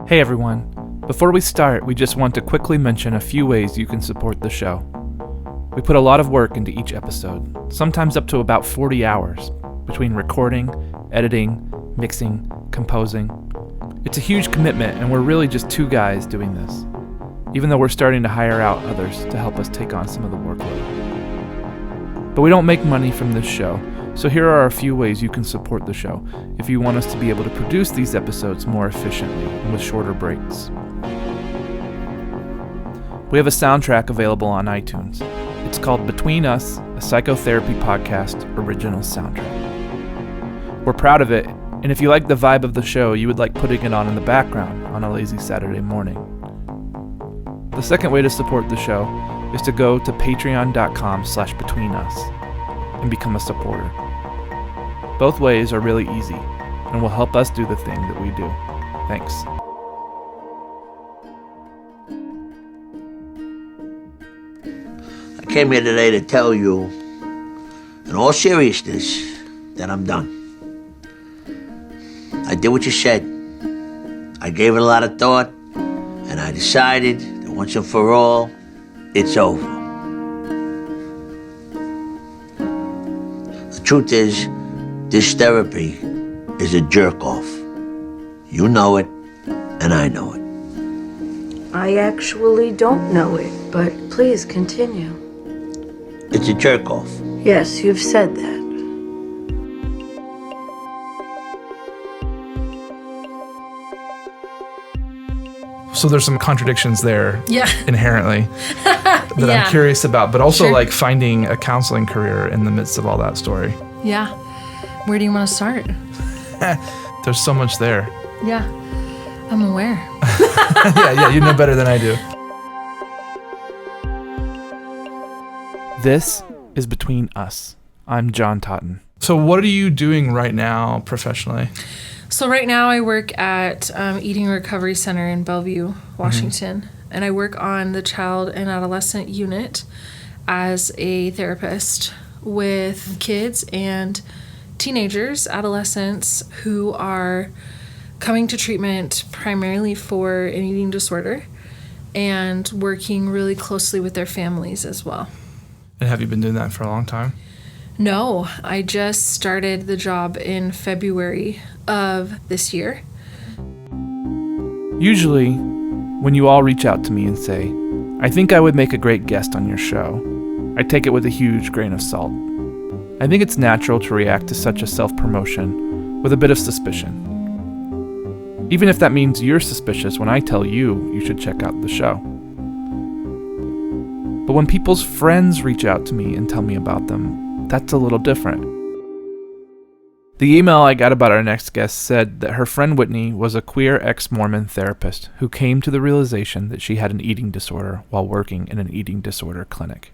Hey everyone, before we start, we just want to quickly mention a few ways you can support the show. We put a lot of work into each episode, sometimes up to about 40 hours, between recording, editing, mixing, composing. It's a huge commitment, and we're really just two guys doing this, even though we're starting to hire out others to help us take on some of the workload. But we don't make money from this show, so here are a few ways you can support the show if you want us to be able to produce these episodes more efficiently and with shorter breaks. We have a soundtrack available on iTunes. It's called Between Us, a Psychotherapy podcast original soundtrack. We're proud of it, and if you like the vibe of the show, you would like putting it on in the background on a lazy Saturday morning. The second way to support the show is to go to patreon.com/betweenus and become a supporter. Both ways are really easy and will help us do the thing that we do. Thanks. I came here today to tell you, in all seriousness, that I'm done. I did what you said. I gave it a lot of thought, and I decided that once and for all, it's over. The truth is, this therapy is a jerk-off. You know it, and I know it. I actually don't know it, but please continue. It's a jerk-off. Yes, you've said that. So there's some contradictions there inherently that Yeah. I'm curious about, but also Sure. like finding a counseling career in the midst of all that story. Yeah. Where do you want to start? There's so much there. Yeah. I'm aware. yeah, you know better than I do. This is Between Us. I'm John Totten. So what are you doing right now professionally? So right now I work at Eating Recovery Center in Bellevue, Washington. And I work on the child and adolescent unit as a therapist with kids and teenagers, adolescents who are coming to treatment primarily for an eating disorder and working really closely with their families as well. And have you been doing that for a long time? No, I just started the job in February of this year. Usually, when you all reach out to me and say, I think I would make a great guest on your show, I take it with a huge grain of salt. I think it's natural to react to such a self-promotion with a bit of suspicion. Even if that means you're suspicious when I tell you you should check out the show. But when people's friends reach out to me and tell me about them, that's a little different. The email I got about our next guest said that her friend Whitney was a queer ex-Mormon therapist who came to the realization that she had an eating disorder while working in an eating disorder clinic.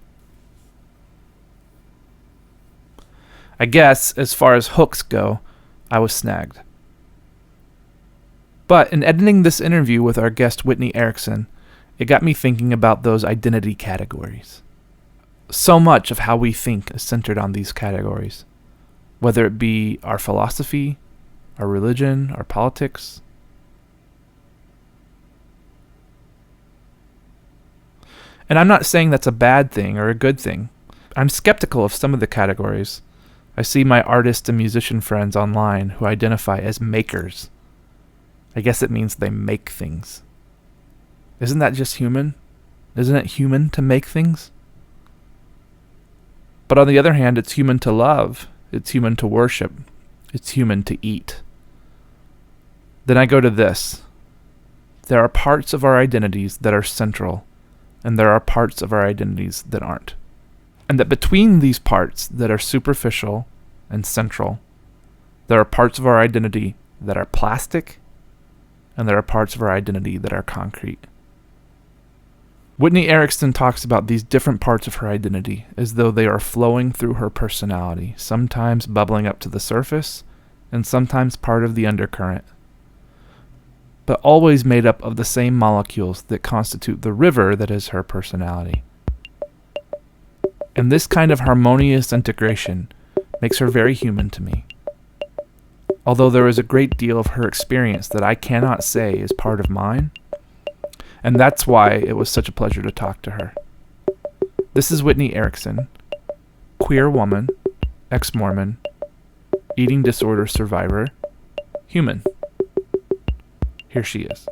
I guess, as far as hooks go, I was snagged. But in editing this interview with our guest Whitney Erickson, it got me thinking about those identity categories. So much of how we think is centered on these categories, whether it be our philosophy, our religion, our politics. And I'm not saying that's a bad thing or a good thing. I'm skeptical of some of the categories. I see my artist and musician friends online who identify as makers. I guess it means they make things. Isn't that just human? Isn't it human to make things? But on the other hand, it's human to love. It's human to worship. It's human to eat. Then I go to this. There are parts of our identities that are central, and there are parts of our identities that aren't. And that between these parts that are superficial and central, there are parts of our identity that are plastic, and there are parts of our identity that are concrete. Whitney Erickson talks about these different parts of her identity as though they are flowing through her personality, sometimes bubbling up to the surface, and sometimes part of the undercurrent, but always made up of the same molecules that constitute the river that is her personality. And this kind of harmonious integration makes her very human to me. although there is a great deal of her experience that I cannot say is part of mine, and that's why it was such a pleasure to talk to her. This is Whitney Erickson, queer woman, ex-Mormon, eating disorder survivor, human. Here she is.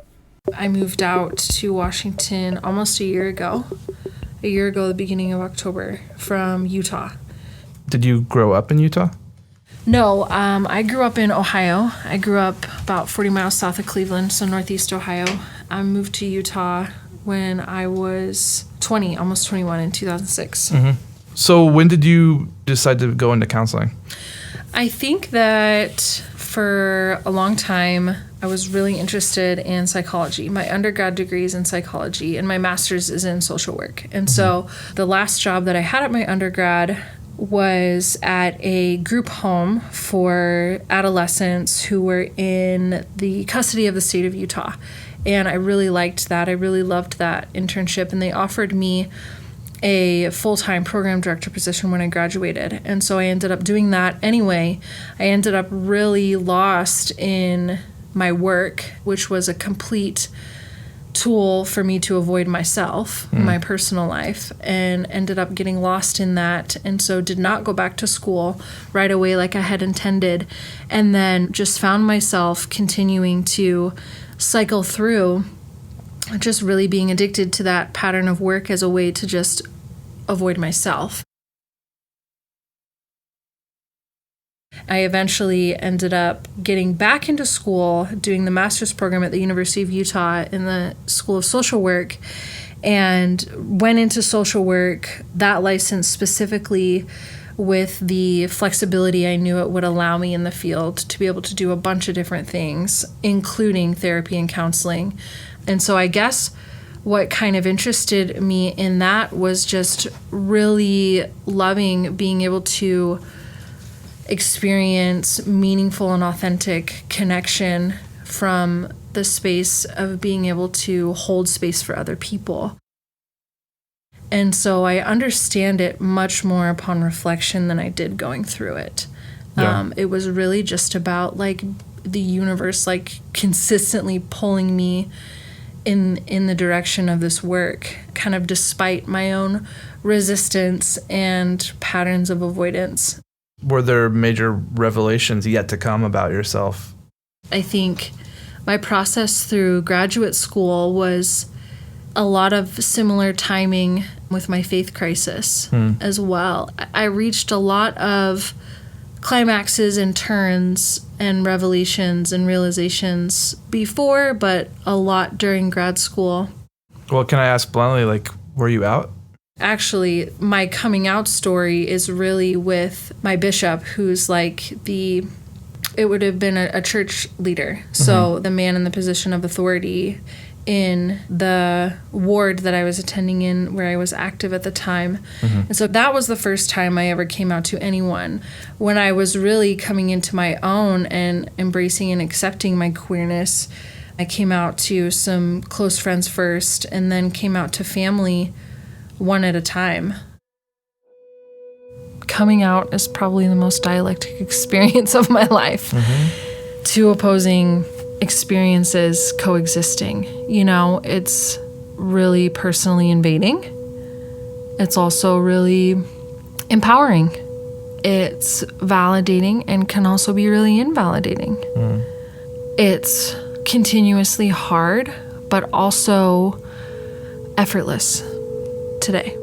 I moved out to Washington almost a year ago, the beginning of October, from Utah. Did you grow up in Utah? No, I grew up in Ohio. I grew up about 40 miles south of Cleveland, so northeast Ohio. I moved to Utah when I was 20, almost 21 in 2006. Mm-hmm. So when did you decide to go into counseling? I think that for a long time, I was really interested in psychology. My undergrad degree is in psychology, and my master's is in social work. And so the last job that I had at my undergrad was at a group home for adolescents who were in the custody of the state of Utah. And I really liked that. I really loved that internship. And they offered me a full-time program director position when I graduated. And so I ended up doing that anyway. I ended up really lost in my work, which was a complete tool for me to avoid myself, my personal life, and ended up getting lost in that. And so did not go back to school right away like I had intended. And then just found myself continuing to cycle through just really being addicted to that pattern of work as a way to just avoid myself. I eventually ended up getting back into school, doing the master's program at the University of Utah in the School of Social Work, and went into social work, that license specifically with the flexibility I knew it would allow me in the field to be able to do a bunch of different things, including therapy and counseling. And so I guess what kind of interested me in that was just really loving being able to experience meaningful and authentic connection from the space of being able to hold space for other people. And so I understand it much more upon reflection than I did going through it. Yeah. It was really just about like the universe like consistently pulling me in the direction of this work, kind of despite my own resistance and patterns of avoidance. Were there major revelations yet to come about yourself? I think my process through graduate school was a lot of similar timing with my faith crisis as well. I reached a lot of climaxes and turns and revelations and realizations before, but a lot during grad school. Well, can I ask bluntly, like, were you out? Actually, my coming out story is really with my bishop, who's like it would have been a church leader. So the man in the position of authority in the ward that I was attending in where I was active at the time. And so that was the first time I ever came out to anyone. When I was really coming into my own and embracing and accepting my queerness, I came out to some close friends first and then came out to family one at a time. Coming out is probably the most dialectic experience of my life. Two opposing experiences coexisting. You know, it's really personally invading. It's also really empowering. It's validating and can also be really invalidating. It's continuously hard, but also effortless today.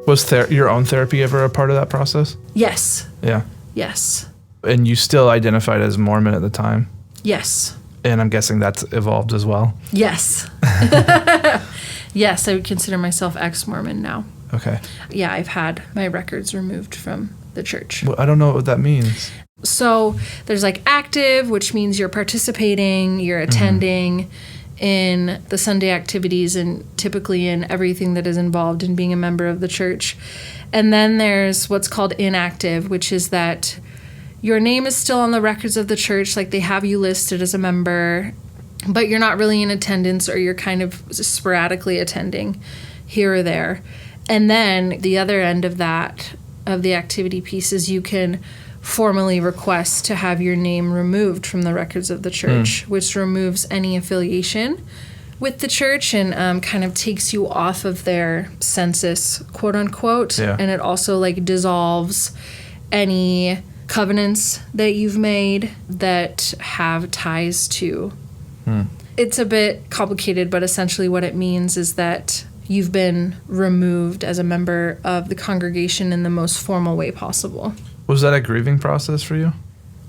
Was your own therapy ever a part of that process? Yes. Yeah. Yes. And you still identified as Mormon at the time? Yes. And I'm guessing that's evolved as well? Yes. Yes, I would consider myself ex-Mormon now. Okay. Yeah, I've had my records removed from the church. Well, I don't know what that means. So there's like active, which means you're participating, you're attending in the Sunday activities and typically in everything that is involved in being a member of the church. And then there's what's called inactive, which is that your name is still on the records of the church, like they have you listed as a member, but you're not really in attendance, or you're kind of sporadically attending here or there. And then the other end of that, of the activity piece, is you can formally request to have your name removed from the records of the church, which removes any affiliation with the church and kind of takes you off of their census, quote unquote. Yeah. And it also like dissolves any covenants that you've made that have ties to. It's a bit complicated, but essentially what it means is that you've been removed as a member of the congregation in the most formal way possible. Was that a grieving process for you?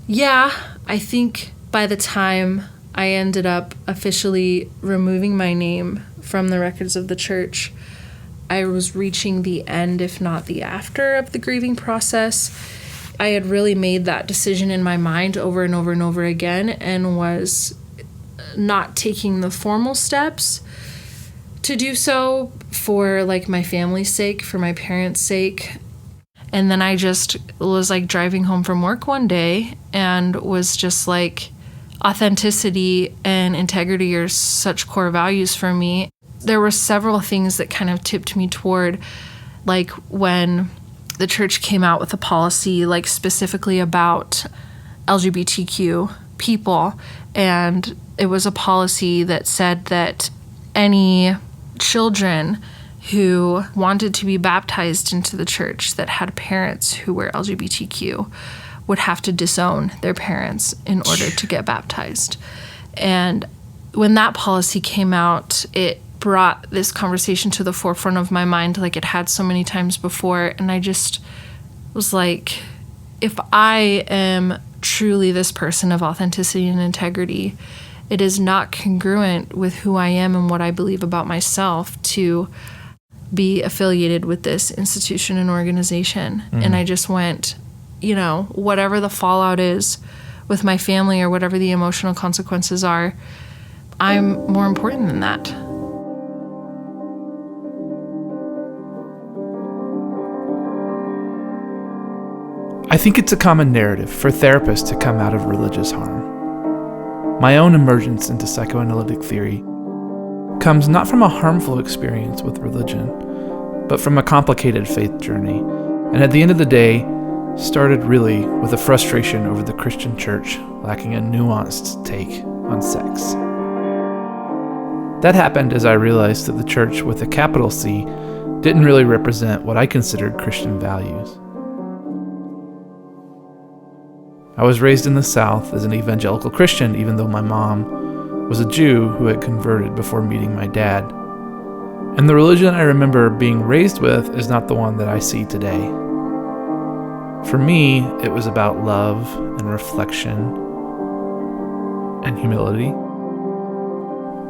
Yeah, I think by the time I ended up officially removing my name from the records of the church, I was reaching the end, if not the after, of the grieving process. I had really made that decision in my mind over and over and over again, and was not taking the formal steps to do so for like my family's sake, for my parents' sake. And then I just was like driving home from work one day and was just like, authenticity and integrity are such core values for me. There were several things that kind of tipped me toward, like when the church came out with a policy like specifically about LGBTQ people, and it was a policy that said that any children who wanted to be baptized into the church that had parents who were LGBTQ would have to disown their parents in order to get baptized. And when that policy came out, it brought this conversation to the forefront of my mind like it had so many times before. And I just was like, if I am truly this person of authenticity and integrity, it is not congruent with who I am and what I believe about myself to be affiliated with this institution and organization. And I just went, you know, whatever the fallout is with my family or whatever the emotional consequences are, I'm more important than that. I think it's a common narrative for therapists to come out of religious harm. My own emergence into psychoanalytic theory comes not from a harmful experience with religion, but from a complicated faith journey, and at the end of the day, started really with a frustration over the Christian church lacking a nuanced take on sex. That happened as I realized that the church with a capital C didn't really represent what I considered Christian values. I was raised in the South as an evangelical Christian, even though my mom was a Jew who had converted before meeting my dad. And the religion I remember being raised with is not the one that I see today. For me, it was about love and reflection and humility.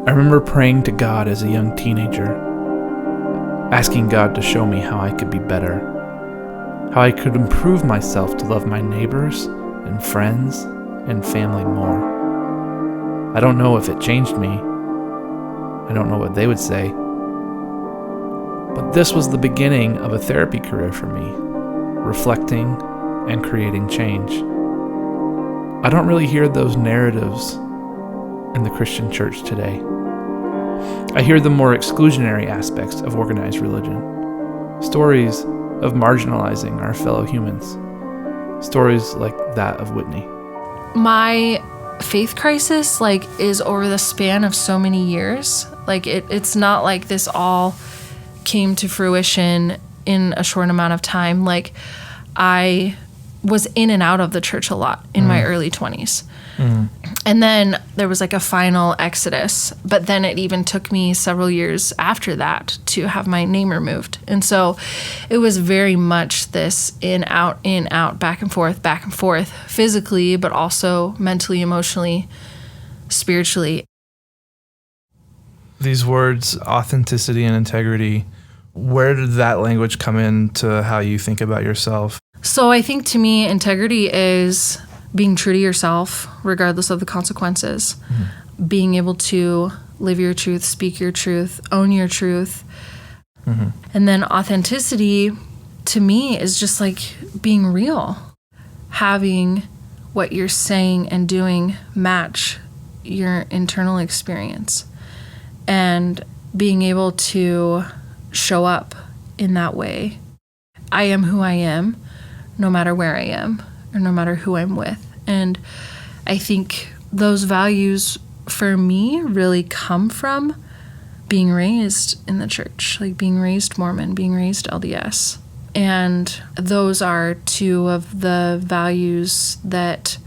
I remember praying to God as a young teenager, asking God to show me how I could be better, how I could improve myself to love my neighbors and friends and family more. I don't know if it changed me. I don't know what they would say. But this was the beginning of a therapy career for me, reflecting and creating change. I don't really hear those narratives in the Christian church today. I hear the more exclusionary aspects of organized religion. Stories of marginalizing our fellow humans. Stories like that of Whitney. My faith crisis is over the span of so many years. It's not like this all came to fruition in a short amount of time. I was in and out of the church a lot in my early 20s. And then there was a final exodus, but then it even took me several years after that to have my name removed. And so it was very much this in, out, back and forth, physically, but also mentally, emotionally, spiritually. These words, authenticity and integrity, where did that language come into how you think about yourself? So I think to me, integrity is being true to yourself, regardless of the consequences. Being able to live your truth, speak your truth, own your truth. And then authenticity, to me, is just being real. Having what you're saying and doing match your internal experience and being able to show up in that way. I am who I am, no matter where I am or no matter who I'm with. And I think those values for me really come from being raised in the church, like being raised Mormon, being raised LDS. And those are two of the values that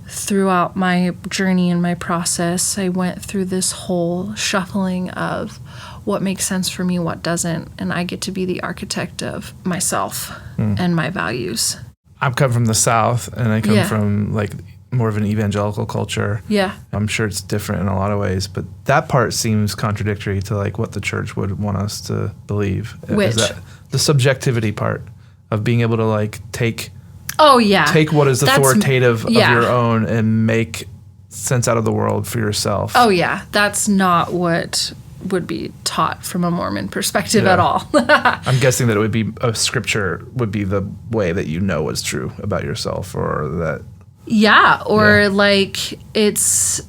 throughout my journey and my process, I went through this whole shuffling of what makes sense for me, what doesn't, and I get to be the architect of myself and my values. I come from the South, and I come from like more of an evangelical culture. Yeah. I'm sure it's different in a lot of ways, but that part seems contradictory to like what the church would want us to believe. Which? Is that the subjectivity part of being able to like take what is authoritative of your own and make sense out of the world for yourself. Oh yeah, that's not what would be taught from a Mormon perspective at all. I'm guessing that it would be a scripture would be the way that you know what's true about yourself, or that. Yeah, or like this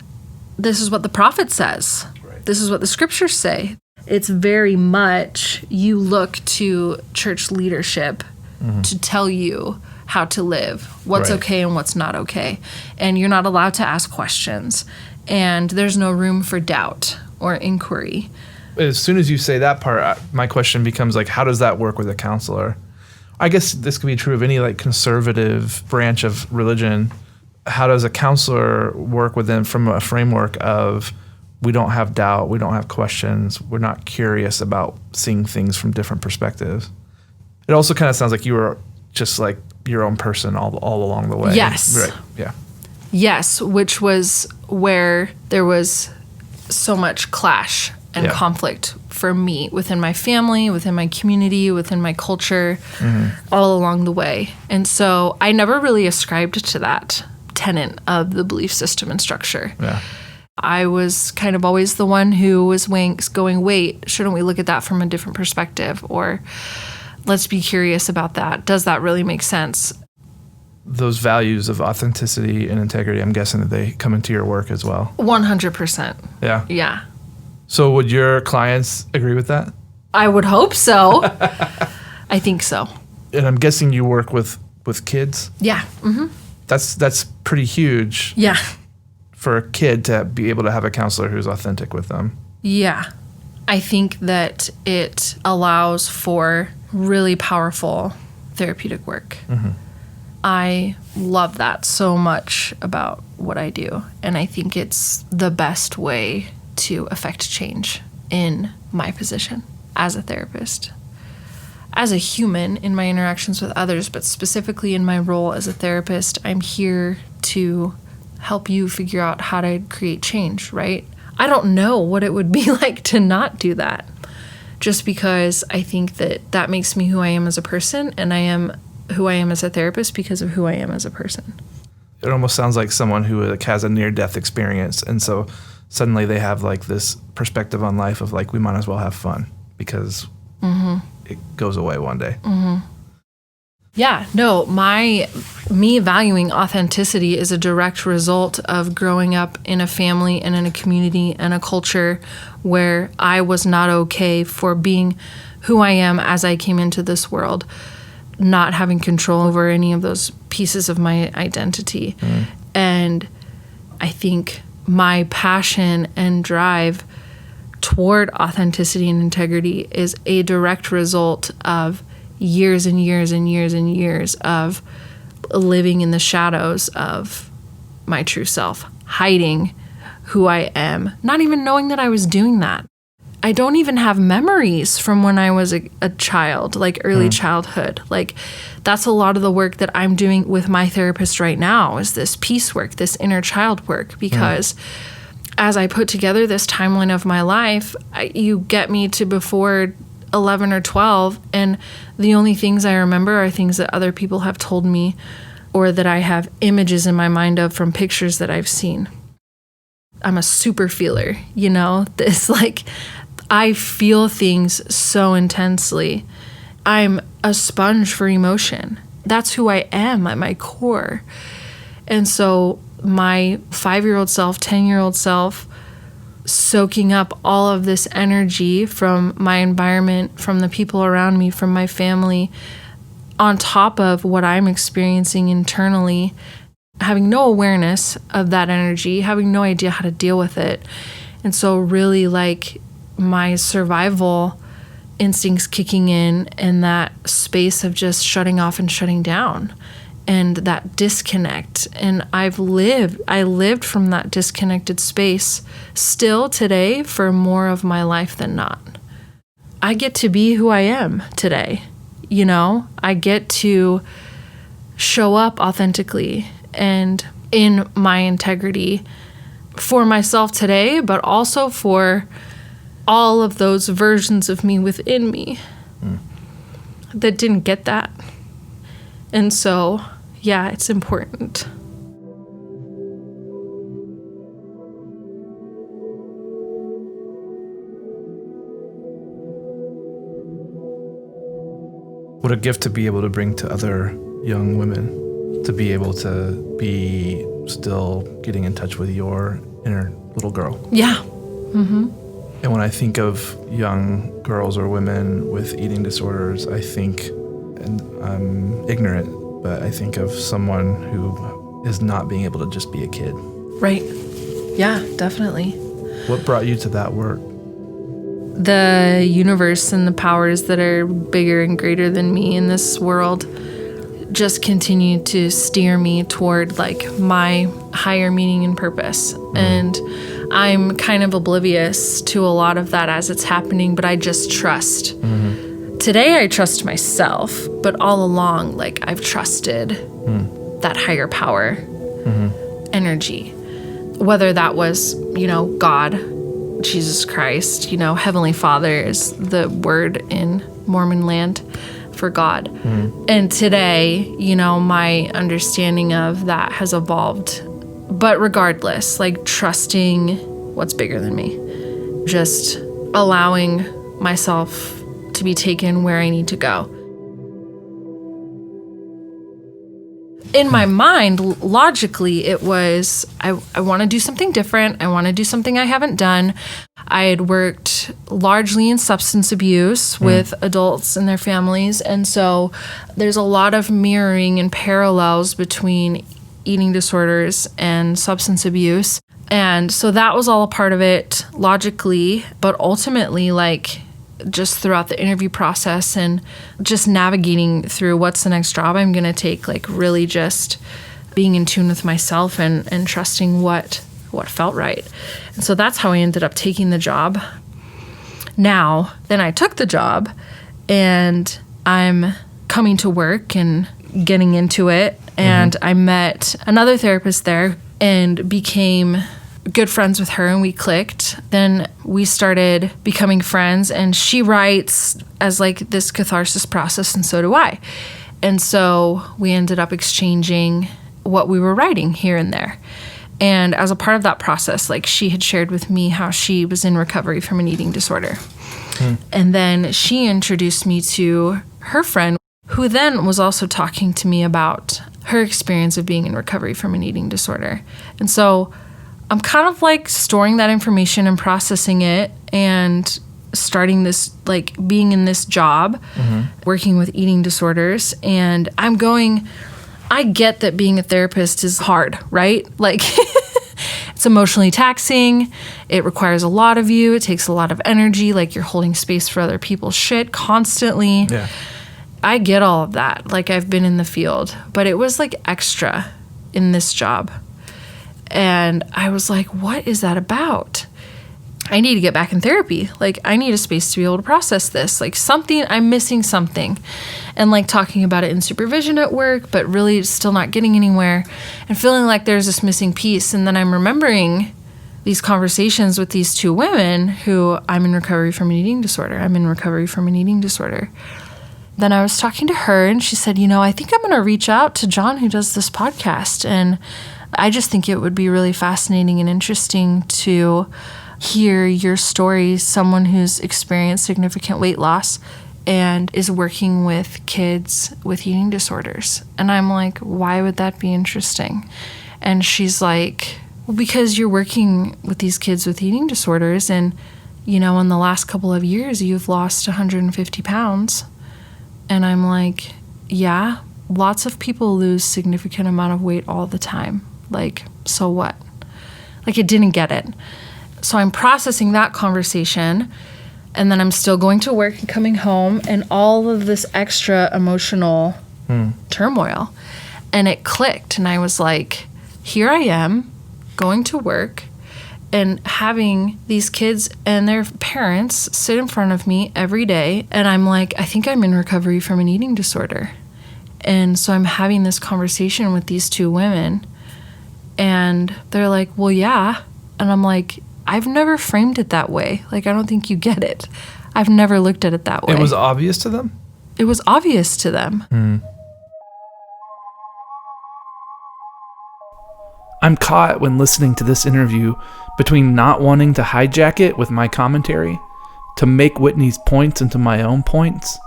is what the prophet says. Right. This is what the scriptures say. It's very much you look to church leadership to tell you how to live, what's okay and what's not okay. And you're not allowed to ask questions. And there's no room for doubt or inquiry. As soon as you say that part, my question becomes like, how does that work with a counselor? I guess this could be true of any like conservative branch of religion. How does a counselor work with them from a framework of we don't have doubt, we don't have questions, we're not curious about seeing things from different perspectives? It also kind of sounds like you were just like your own person all along the way. Yes. Right. Yeah. Yes, which was where there was so much clash and conflict for me within my family, within my community, within my culture, all along the way. And so I never really ascribed to that tenet of the belief system and structure. Yeah. I was kind of always the one who was going, wait, shouldn't we look at that from a different perspective? Or let's be curious about that. Does that really make sense? Those values of authenticity and integrity, I'm guessing that they come into your work as well. 100%. Yeah. Yeah. So would your clients agree with that? I would hope so. I think so. And I'm guessing you work with kids? Yeah. Mm-hmm. That's pretty huge. Yeah. For a kid to be able to have a counselor who's authentic with them. Yeah. I think that it allows for really powerful therapeutic work. Mm-hmm. I love that so much about what I do. And I think it's the best way to affect change in my position as a therapist. As a human in my interactions with others, but specifically in my role as a therapist, I'm here to help you figure out how to create change, right? I don't know what it would be like to not do that, just because I think that makes me who I am as a person, and I am who I am as a therapist because of who I am as a person. It almost sounds like someone who like has a near-death experience, and so suddenly they have like this perspective on life of like, we might as well have fun because it goes away one day. Mm-hmm. Yeah, no, me valuing authenticity is a direct result of growing up in a family and in a community and a culture where I was not okay for being who I am as I came into this world, not having control over any of those pieces of my identity. And I think my passion and drive toward authenticity and integrity is a direct result of years and years and years and years of living in the shadows of my true self, hiding who I am, not even knowing that I was doing that. I don't even have memories from when I was a child, like early childhood. Like that's a lot of the work that I'm doing with my therapist right now is this peace work, this inner child work, because as I put together this timeline of my life, you get me to before 11 or 12, and the only things I remember are things that other people have told me or that I have images in my mind of from pictures that I've seen. I'm a super feeler, you know, this like I feel things so intensely. I'm a sponge for emotion. That's who I am at my core. And so my 5-year-old self, 10-year-old self, soaking up all of this energy from my environment, from the people around me, from my family, on top of what I'm experiencing internally, having no awareness of that energy, having no idea how to deal with it. And so really like my survival instincts kicking in and that space of just shutting off and shutting down and that disconnect. And I lived from that disconnected space still today for more of my life than not. I get to be who I am today. I get to show up authentically and in my integrity for myself today, but also for all of those versions of me within me that didn't get that. And so, yeah, it's important. What a gift to be able to bring to other young women, to be able to be still getting in touch with your inner little girl. Yeah. Mm-hmm. And when I think of young girls or women with eating disorders, I think, and I'm ignorant, but I think of someone who is not being able to just be a kid. Right. Yeah, definitely. What brought you to that work? The universe and the powers that are bigger and greater than me in this world just continue to steer me toward like my higher meaning and purpose. Mm-hmm. And I'm kind of oblivious to a lot of that as it's happening, but I just trust. Mm-hmm. Today I trust myself, but all along, like I've trusted that higher power energy. Whether that was, God, Jesus Christ, Heavenly Father is the word in Mormon land for God. Mm-hmm. And today, my understanding of that has evolved. But regardless, like trusting what's bigger than me, just allowing myself to be taken where I need to go. In my mind, logically, it was, I want to do something different. I want to do something I haven't done. I had worked largely in substance abuse with adults and their families. And so there's a lot of mirroring and parallels between eating disorders and substance abuse. And so that was all a part of it logically, but ultimately, like, just throughout the interview process and just navigating through what's the next job I'm going to take, like really just being in tune with myself and trusting what felt right. And so that's how I ended up taking the job. Now, then I took the job and I'm coming to work and getting into it. And I met another therapist there and became good friends with her, and we clicked. Then we started becoming friends, and she writes as like this catharsis process, and so do I. And so we ended up exchanging what we were writing here and there. And as a part of that process, like she had shared with me how she was in recovery from an eating disorder. And then she introduced me to her friend, who then was also talking to me about her experience of being in recovery from an eating disorder. And so I'm kind of like storing that information and processing it and starting this, like being in this job, working with eating disorders. And I get that being a therapist is hard, right? Like it's emotionally taxing. It requires a lot of you. It takes a lot of energy. Like you're holding space for other people's shit constantly. Yeah. I get all of that. Like I've been in the field, but it was like extra in this job. And I was like, what is that about? I need to get back in therapy. Like, I need a space to be able to process this. Like, I'm missing something. And, like, talking about it in supervision at work, but really still not getting anywhere and feeling like there's this missing piece. And then I'm remembering these conversations with these two women who I'm in recovery from an eating disorder. Then I was talking to her, and she said, I think I'm going to reach out to John, who does this podcast. And I just think it would be really fascinating and interesting to hear your story, someone who's experienced significant weight loss and is working with kids with eating disorders. And I'm like, why would that be interesting? And she's like, well, because you're working with these kids with eating disorders, and, you know, in the last couple of years, you've lost 150 pounds. And I'm like, yeah, lots of people lose significant amount of weight all the time. Like, so what? Like, I didn't get it. So I'm processing that conversation, and then I'm still going to work and coming home, and all of this extra emotional turmoil. And it clicked, and I was like, here I am going to work and having these kids and their parents sit in front of me every day. And I'm like, I think I'm in recovery from an eating disorder. And so I'm having this conversation with these two women, and they're like, well, yeah. And I'm like, I've never framed it that way. Like, I don't think you get it. I've never looked at it that way. It was obvious to them? It was obvious to them. I'm caught when listening to this interview between not wanting to hijack it with my commentary, to make Whitney's points into my own points,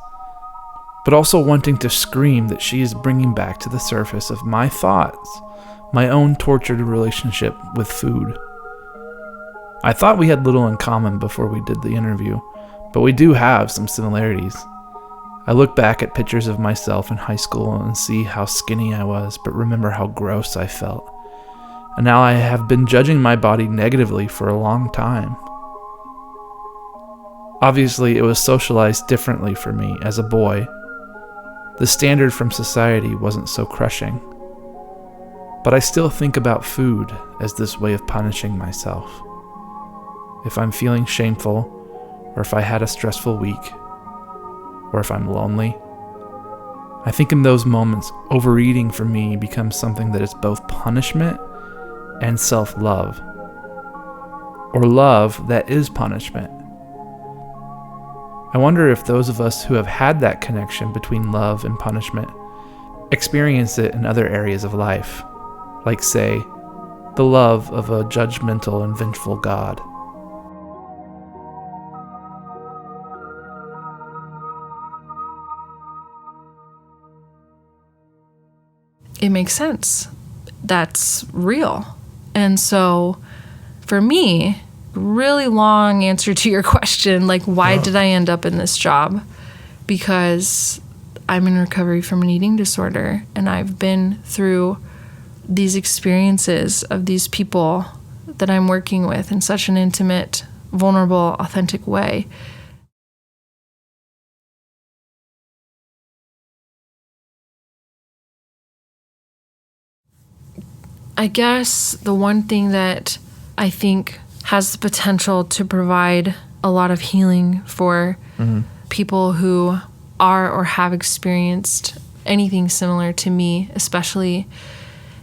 but also wanting to scream that she is bringing back to the surface of my thoughts my own tortured relationship with food. I thought we had little in common before we did the interview, but we do have some similarities. I look back at pictures of myself in high school and see how skinny I was, but remember how gross I felt. And now I have been judging my body negatively for a long time. Obviously, it was socialized differently for me as a boy. The standard from society wasn't so crushing. But I still think about food as this way of punishing myself. If I'm feeling shameful, or if I had a stressful week, or if I'm lonely, I think in those moments, overeating for me becomes something that is both punishment and self-love, or love that is punishment. I wonder if those of us who have had that connection between love and punishment experience it in other areas of life, like, say, the love of a judgmental and vengeful God. It makes sense. That's real. And so for me, really long answer to your question, like, why did I end up in this job? Because I'm in recovery from an eating disorder, and I've been through these experiences of these people that I'm working with in such an intimate, vulnerable, authentic way. I guess the one thing that I think has the potential to provide a lot of healing for people who are or have experienced anything similar to me, especially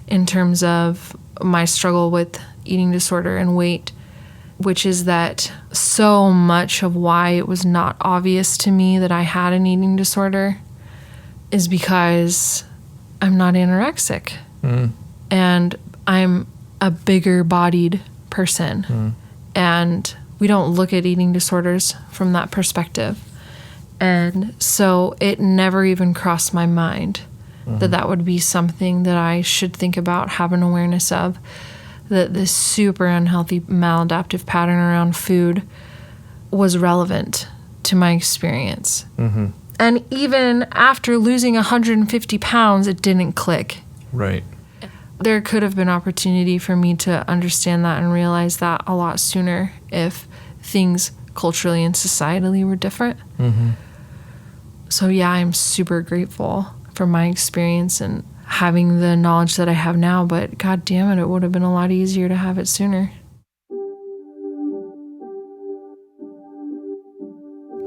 in terms of my struggle with eating disorder and weight, which is that so much of why it was not obvious to me that I had an eating disorder is because I'm not anorexic. And I'm a bigger bodied person. And we don't look at eating disorders from that perspective. And so it never even crossed my mind that that would be something that I should think about, have an awareness of, that this super unhealthy maladaptive pattern around food was relevant to my experience. And even after losing 150 pounds, it didn't click. Right. There could have been opportunity for me to understand that and realize that a lot sooner if things culturally and societally were different. So yeah, I'm super grateful for my experience and having the knowledge that I have now, but God damn it, it would have been a lot easier to have it sooner.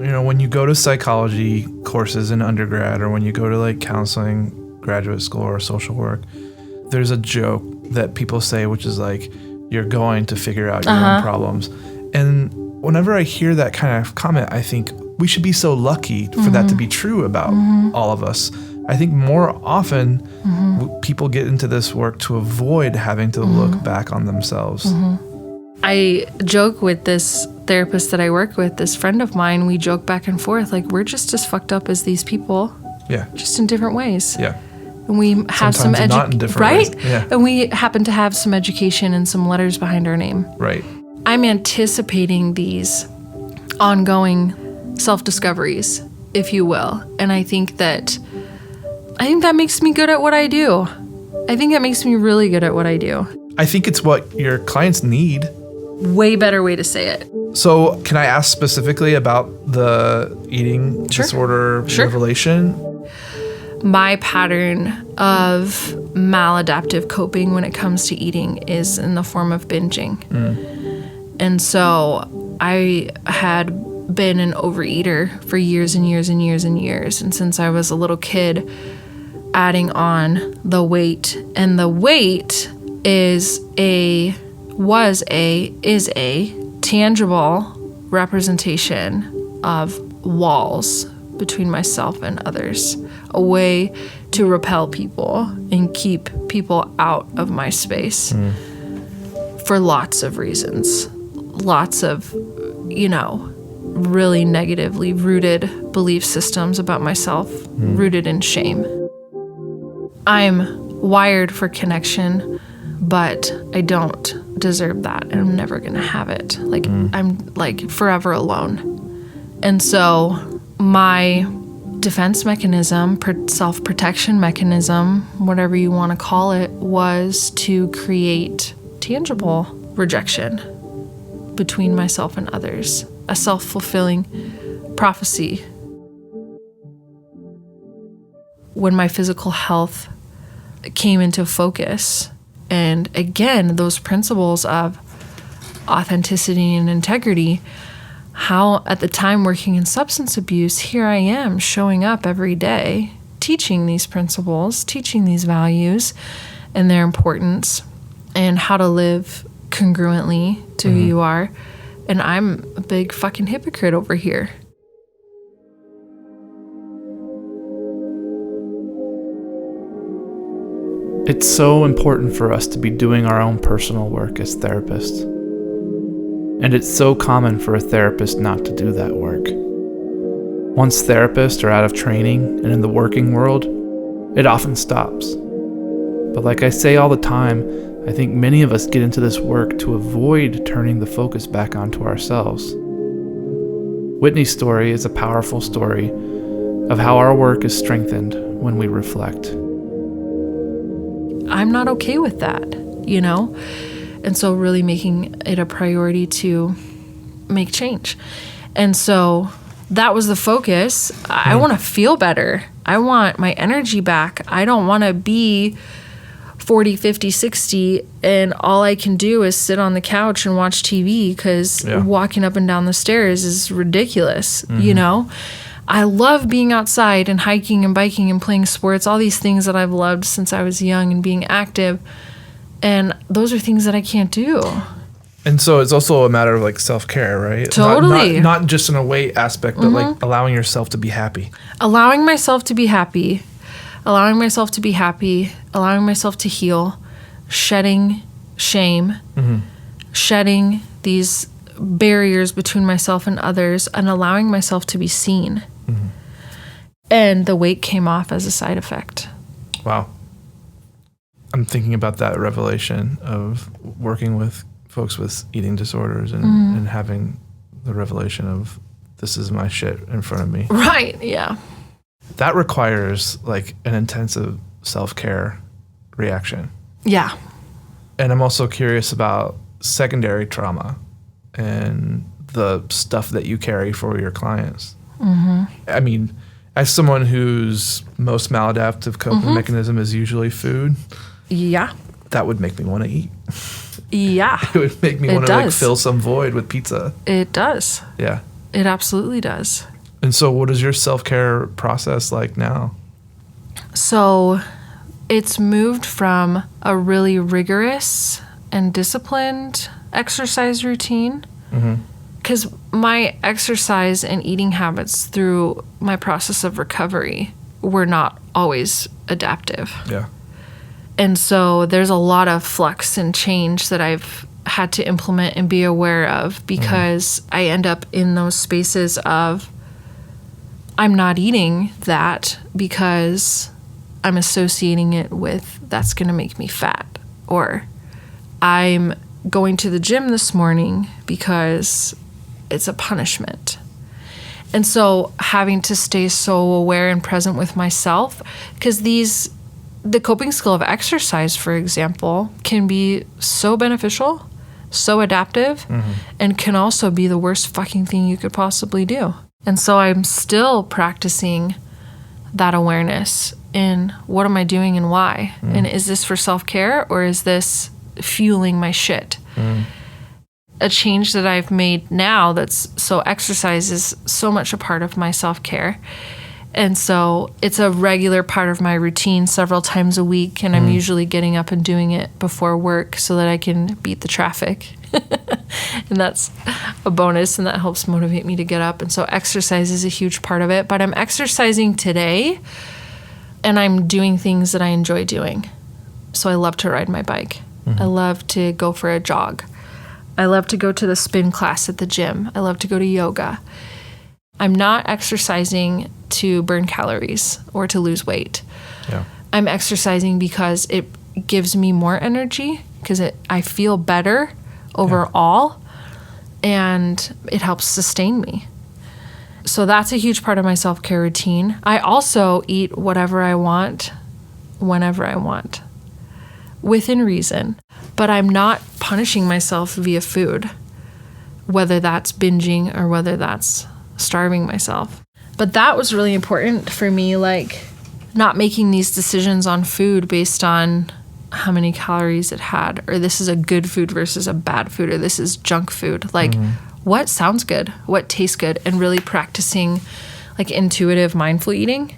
You know, when you go to psychology courses in undergrad, or when you go to like counseling, graduate school, or social work, there's a joke that people say, which is like, you're going to figure out your own problems. And whenever I hear that kind of comment, I think we should be so lucky for that to be true about all of us. I think more often people get into this work to avoid having to look back on themselves. I joke with this therapist that I work with, this friend of mine, we joke back and forth, like, we're just as fucked up as these people. Yeah. Just in different ways. Yeah. And we have sometimes not in different right? ways. Yeah. And we happen to have some education and some letters behind our name. Right. I'm anticipating these ongoing self-discoveries, if you will. And I think that makes me good at what I do. I think it makes me really good at what I do. I think it's what your clients need. Way better way to say it. So can I ask specifically about the eating disorder revelation? My pattern of maladaptive coping when it comes to eating is in the form of binging. And so I had been an overeater for years and years and years and years. And since I was a little kid, adding on the weight. And the weight is a tangible representation of walls between myself and others, a way to repel people and keep people out of my space for lots of reasons, lots of, really negatively rooted belief systems about myself, rooted in shame. I'm wired for connection, but I don't deserve that, and I'm never gonna have it. I'm forever alone. And so my defense mechanism, self-protection mechanism, whatever you want to call it, was to create tangible rejection between myself and others, a self-fulfilling prophecy. When my physical health came into focus, and again, those principles of authenticity and integrity, how at the time working in substance abuse, here I am showing up every day, teaching these principles, teaching these values and their importance and how to live congruently to who you are. And I'm a big fucking hypocrite over here. It's so important for us to be doing our own personal work as therapists. And it's so common for a therapist not to do that work. Once therapists are out of training and in the working world, it often stops. But like I say all the time, I think many of us get into this work to avoid turning the focus back onto ourselves. Whitney's story is a powerful story of how our work is strengthened when we reflect. I'm not okay with that, And so really making it a priority to make change. And so that was the focus. I want to feel better. I want my energy back. I don't want to be 40, 50, 60, and all I can do is sit on the couch and watch TV because walking up and down the stairs is ridiculous, I love being outside and hiking and biking and playing sports, all these things that I've loved since I was young and being active. And those are things that I can't do. And so it's also a matter of self-care, right? Totally. Not just in a weight aspect, but allowing yourself to be happy. Allowing myself to be happy. Allowing myself to be happy. Allowing myself to heal. Shedding shame. Shedding these barriers between myself and others, and allowing myself to be seen. And the weight came off as a side effect. Wow. I'm thinking about that revelation of working with folks with eating disorders and having the revelation of this is my shit in front of me. Right, yeah. That requires an intensive self-care reaction. Yeah. And I'm also curious about secondary trauma and the stuff that you carry for your clients. I mean, as someone whose most maladaptive coping mechanism is usually food, that would make me want to eat. Yeah. It would make me want to fill some void with pizza. It does. Yeah. It absolutely does. And so what is your self-care process like now? So it's moved from a really rigorous and disciplined exercise routine, because my exercise and eating habits through my process of recovery were not always adaptive. Yeah. And so there's a lot of flux and change that I've had to implement and be aware of, because I end up in those spaces of I'm not eating that because I'm associating it with that's going to make me fat, or I'm going to the gym this morning because it's a punishment. And so having to stay so aware and present with myself, because the coping skill of exercise, for example, can be so beneficial, so adaptive, and can also be the worst fucking thing you could possibly do. And so I'm still practicing that awareness in what am I doing and why? And is this for self-care, or is this fueling my shit? A change that I've made now so exercise is so much a part of my self-care. And so it's a regular part of my routine several times a week. And I'm usually getting up and doing it before work so that I can beat the traffic. And that's a bonus, and that helps motivate me to get up. And so exercise is a huge part of it. But I'm exercising today, and I'm doing things that I enjoy doing. So I love to ride my bike. I love to go for a jog. I love to go to the spin class at the gym. I love to go to yoga. I'm not exercising to burn calories or to lose weight. Yeah. I'm exercising because it gives me more energy, because I feel better overall, and it helps sustain me. So that's a huge part of my self-care routine. I also eat whatever I want, whenever I want, within reason. But I'm not punishing myself via food, whether that's binging or whether that's starving myself. But that was really important for me, like not making these decisions on food based on how many calories it had, or this is a good food versus a bad food, or this is junk food. Like what sounds good, what tastes good, and really practicing like intuitive mindful eating.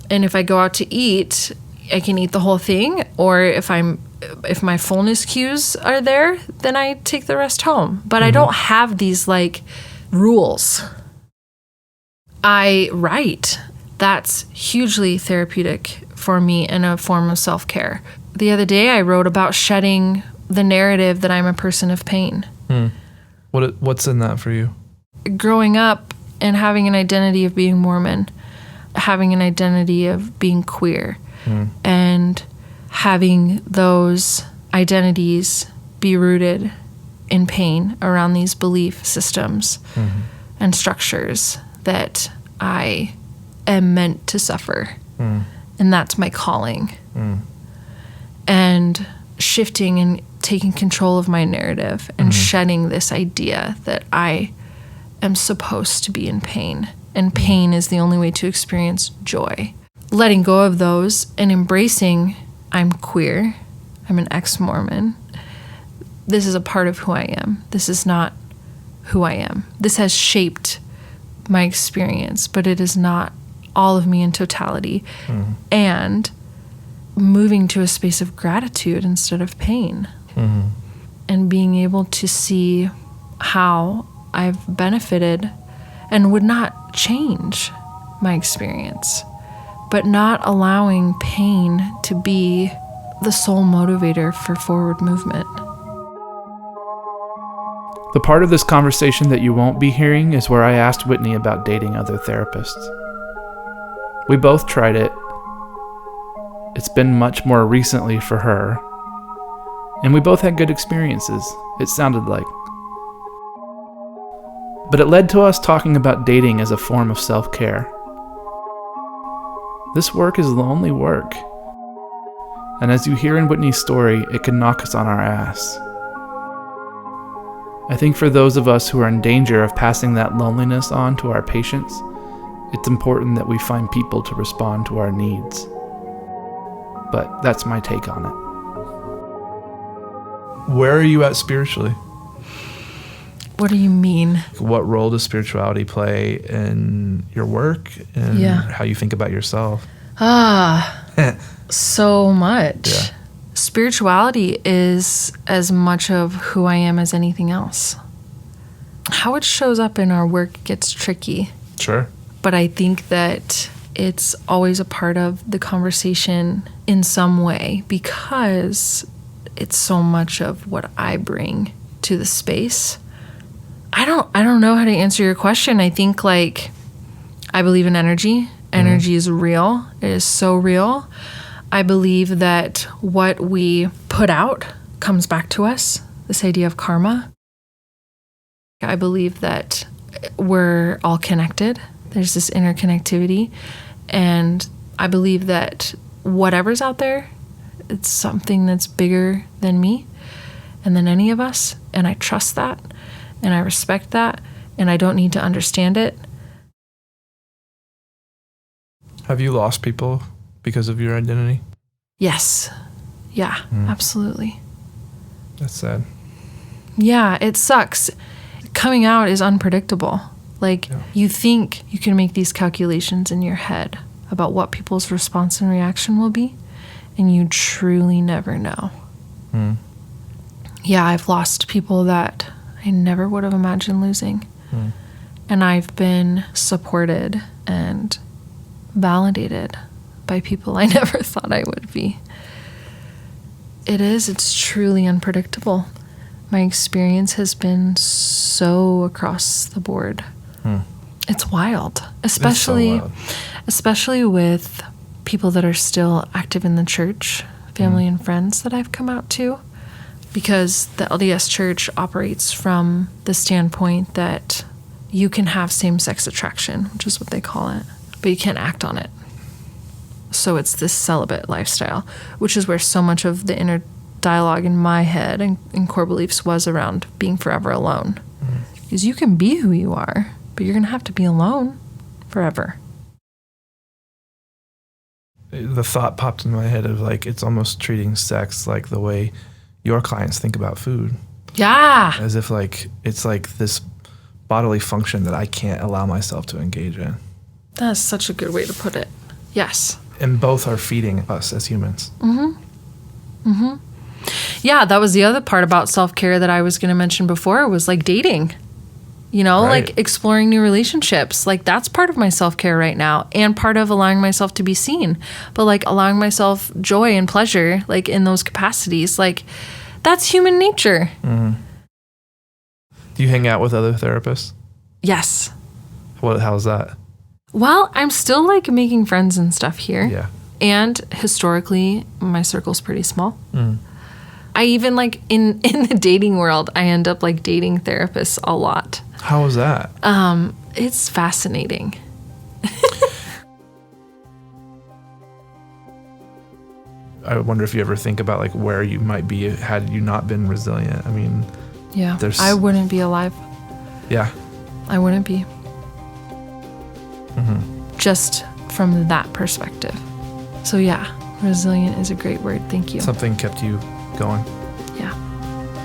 And if I go out to eat, I can eat the whole thing, or if my fullness cues are there, then I take the rest home. But I don't have these like rules. I write. That's hugely therapeutic for me and a form of self-care. The other day I wrote about shedding the narrative that I'm a person of pain. What's in that for you? Growing up and having an identity of being Mormon, having an identity of being queer, and having those identities be rooted in pain around these belief systems and structures that I am meant to suffer. And that's my calling. And shifting and taking control of my narrative and shedding this idea that I am supposed to be in pain. And pain is the only way to experience joy. Letting go of those and embracing I'm queer, I'm an ex-Mormon. This is a part of who I am. This is not who I am. This has shaped my experience, but it is not all of me in totality. And moving to a space of gratitude instead of pain. And being able to see how I've benefited and would not change my experience, but not allowing pain to be the sole motivator for forward movement. The part of this conversation that you won't be hearing is where I asked Whitney about dating other therapists. We both tried it. It's been much more recently for her. And we both had good experiences, it sounded like. But it led to us talking about dating as a form of self-care. This work is lonely work. And as you hear in Whitney's story, it can knock us on our ass. I think for those of us who are in danger of passing that loneliness on to our patients, it's important that we find people to respond to our needs. But that's my take on it. Where are you at spiritually? What do you mean? What role does spirituality play in your work and how you think about yourself? So much. Yeah. Spirituality is as much of who I am as anything else. How it shows up in our work gets tricky. Sure. But I think that it's always a part of the conversation in some way, because it's so much of what I bring to the space. I don't know how to answer your question. I think like I believe in energy Energy is real. It is so real. I believe that what we put out comes back to us, this idea of karma. I believe that we're all connected. There's this interconnectivity. And I believe that whatever's out there, it's something that's bigger than me and than any of us. And I trust that. And I respect that. And I don't need to understand it. Have you lost people because of your identity? Yes. Yeah, absolutely. That's sad. Yeah, it sucks. Coming out is unpredictable. Like, you think you can make these calculations in your head about what people's response and reaction will be, and you truly never know. Yeah, I've lost people that I never would have imagined losing. And I've been supported and validated by people I never thought I would be. It's truly unpredictable. My experience has been so across the board. It's wild, especially with people that are still active in the church, family and friends that I've come out to, because the LDS Church operates from the standpoint that you can have same-sex attraction, which is what they call it, but you can't act on it. So it's this celibate lifestyle, which is where so much of the inner dialogue in my head and core beliefs was around being forever alone. Because you can be who you are, but you're going to have to be alone forever. The thought popped in my head of like, it's almost treating sex like the way your clients think about food. Yeah. As if like, it's like this bodily function that I can't allow myself to engage in. That's such a good way to put it. Yes. And both are feeding us as humans. Yeah, that was the other part about self-care that I was going to mention before, was like dating. You know, Right. like exploring new relationships. Like, that's part of my self-care right now, and part of allowing myself to be seen. But like allowing myself joy and pleasure, like in those capacities, like that's human nature. Do you hang out with other therapists? Yes. How's that? Well, I'm still like making friends and stuff here. Yeah. And historically, my circle's pretty small. I even like in the dating world, I end up like dating therapists a lot. How was that? It's fascinating. I wonder if you ever think about like where you might be had you not been resilient. I mean, Yeah. There's- I wouldn't be alive. yeah. I wouldn't be. Just from that perspective. So yeah, resilient is a great word. Thank you. Something kept you going. Yeah.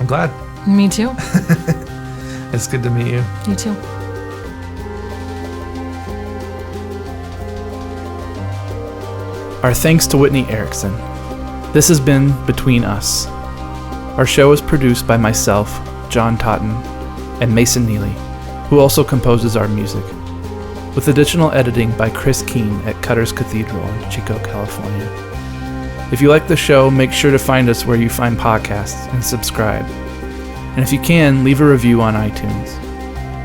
I'm glad. Me too. It's good to meet you. You too. Our thanks to Whitney Erickson. This has been Between Us. Our show is produced by myself, John Totten, and Mason Neely, who also composes our music, with additional editing by Chris Keene at Cutter's Cathedral in Chico, California. If you like the show, make sure to find us where you find podcasts and subscribe. And if you can, leave a review on iTunes.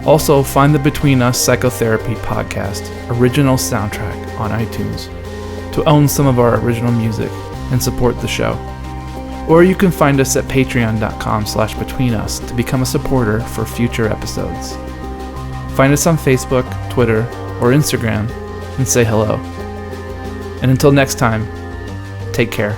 Also, find the Between Us Psychotherapy podcast original soundtrack on iTunes to own some of our original music and support the show. Or you can find us at patreon.com/betweenus to become a supporter for future episodes. Find us on Facebook, Twitter, or Instagram and say hello. And until next time, take care.